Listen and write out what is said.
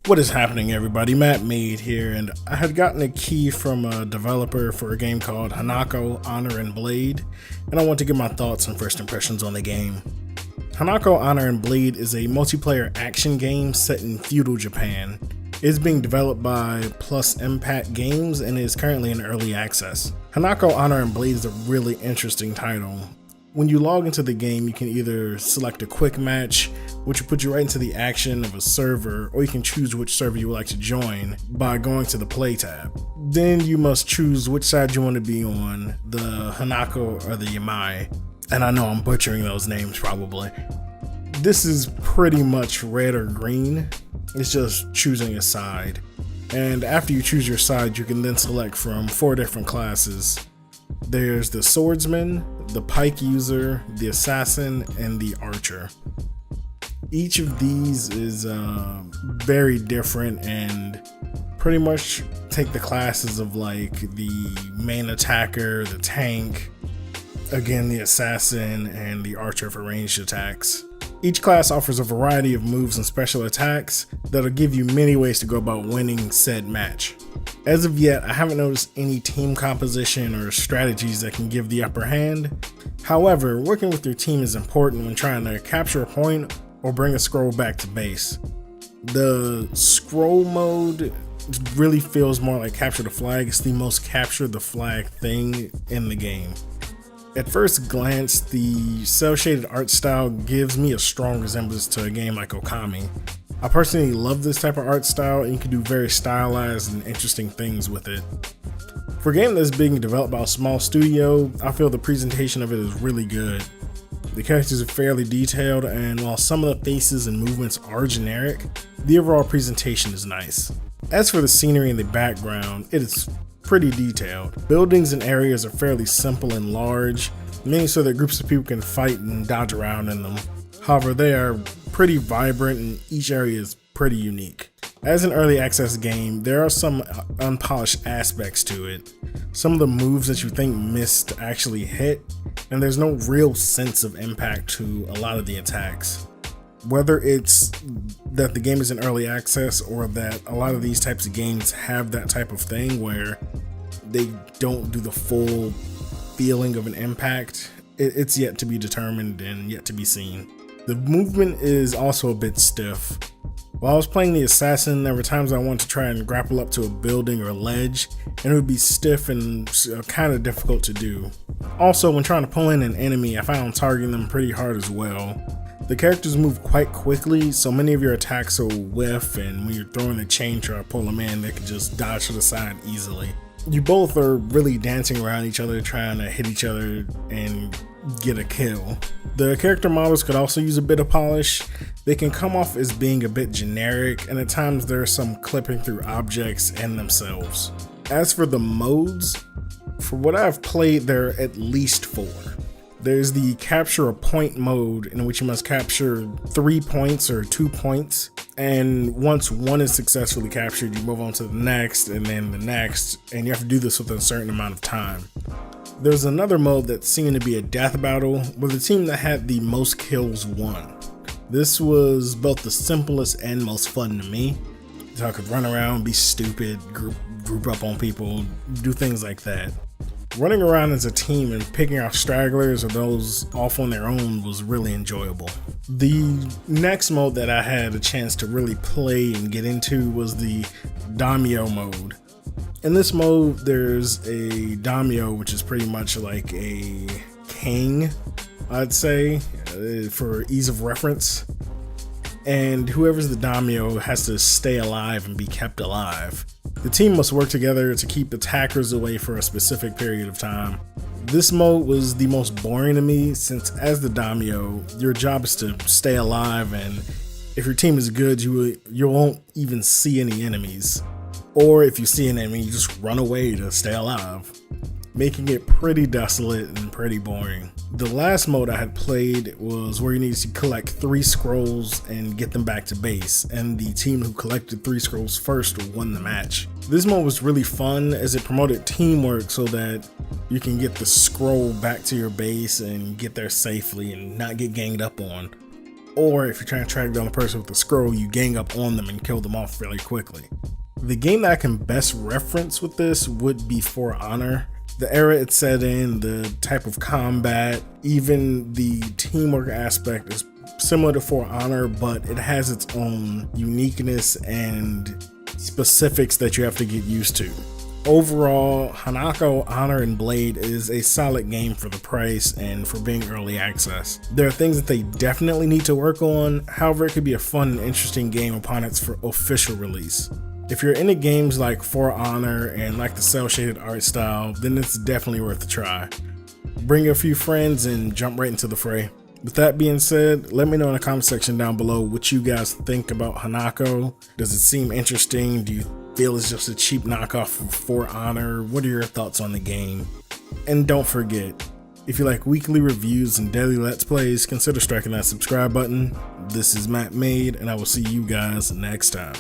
What is happening, everybody? Mattmade here, and I had gotten a key from a developer for a game called Hanako, Honor and Blade, and I want to give my thoughts and first impressions on the game. Hanako, Honor and Blade is a multiplayer action game set in feudal Japan. It is being developed by Plus Impact Games and is currently in early access. Hanako, Honor and Blade is a really interesting title. When you log into the game, you can either select a quick match, which will put you right into the action of a server, or you can choose which server you would like to join by going to the play tab. Then you must choose which side you want to be on, the Hanako or the Yamai. And I know I'm butchering those names probably. This is pretty much red or green. It's just choosing a side. And after you choose your side, you can then select from 4 different classes. There's the swordsman, the pike user, the assassin, and the archer. Each of these is very different and pretty much take the classes of like the main attacker, the tank, again the assassin, and the archer for ranged attacks. Each class offers a variety of moves and special attacks that'll give you many ways to go about winning said match. As of yet, I haven't noticed any team composition or strategies that can give the upper hand. However, working with your team is important when trying to capture a point or bring a scroll back to base. The scroll mode really feels more like capture the flag. It's the most capture the flag thing in the game. At first glance, the cel-shaded art style gives me a strong resemblance to a game like Okami. I personally love this type of art style, and you can do very stylized and interesting things with it. For a game that's being developed by a small studio, I feel the presentation of it is really good. The characters are fairly detailed, and while some of the faces and movements are generic, the overall presentation is nice. As for the scenery in the background, it is pretty detailed. Buildings and areas are fairly simple and large, meaning so that groups of people can fight and dodge around in them. However, they are pretty vibrant and each area is pretty unique. As an early access game, there are some unpolished aspects to it. Some of the moves that you think missed actually hit, and there's no real sense of impact to a lot of the attacks. Whether it's that the game is in early access or that a lot of these types of games have that type of thing where they don't do the full feeling of an impact, it's yet to be determined and yet to be seen. The movement is also a bit stiff. While I was playing the assassin, there were times I wanted to try and grapple up to a building or a ledge, and it would be stiff and kind of difficult to do. Also, when trying to pull in an enemy, I found targeting them pretty hard as well. The characters move quite quickly, so many of your attacks will whiff, and when you're throwing a chain trying to pull them in, they can just dodge to the side easily. You both are really dancing around each other, trying to hit each other and get a kill. The character models could also use a bit of polish. They can come off as being a bit generic, and at times there's some clipping through objects and themselves. As for the modes, for what I've played, there are at least 4. There's the capture a point mode, in which you must capture 3 points or 2 points, and once one is successfully captured, you move on to the next and then the next, and you have to do this within a certain amount of time. There's another mode that seemed to be a death battle, where the team that had the most kills won. This was both the simplest and most fun to me, so I could run around, be stupid, group up on people, do things like that. Running around as a team and picking off stragglers or those off on their own was really enjoyable. The next mode that I had a chance to really play and get into was the Donyell mode. In this mode, there's a daimyo, which is pretty much like a king, I'd say, for ease of reference. And whoever's the daimyo has to stay alive and be kept alive. The team must work together to keep attackers away for a specific period of time. This mode was the most boring to me, since as the daimyo, your job is to stay alive, and if your team is good, you won't even see any enemies. Or if you see an enemy, you just run away to stay alive, making it pretty desolate and pretty boring. The last mode I had played was where you needed to collect 3 scrolls and get them back to base, and the team who collected 3 scrolls first won the match. This mode was really fun as it promoted teamwork so that you can get the scroll back to your base and get there safely and not get ganged up on. or if you're trying to track down the person with the scroll, you gang up on them and kill them off fairly quickly. The game that I can best reference with this would be For Honor. The era it's set in, the type of combat, even the teamwork aspect is similar to For Honor, but it has its own uniqueness and specifics that you have to get used to. Overall, Hanako, Honor, and Blade is a solid game for the price and for being early access. There are things that they definitely need to work on, however it could be a fun and interesting game upon its official release. If you're into games like For Honor and like the cel-shaded art style, then it's definitely worth a try. Bring a few friends and jump right into the fray. With that being said, let me know in the comment section down below what you guys think about Hanako. Does it seem interesting? Do you feel it's just a cheap knockoff of For Honor? What are your thoughts on the game? And don't forget, if you like weekly reviews and daily Let's Plays, consider striking that subscribe button. This is Mattmade, and I will see you guys next time.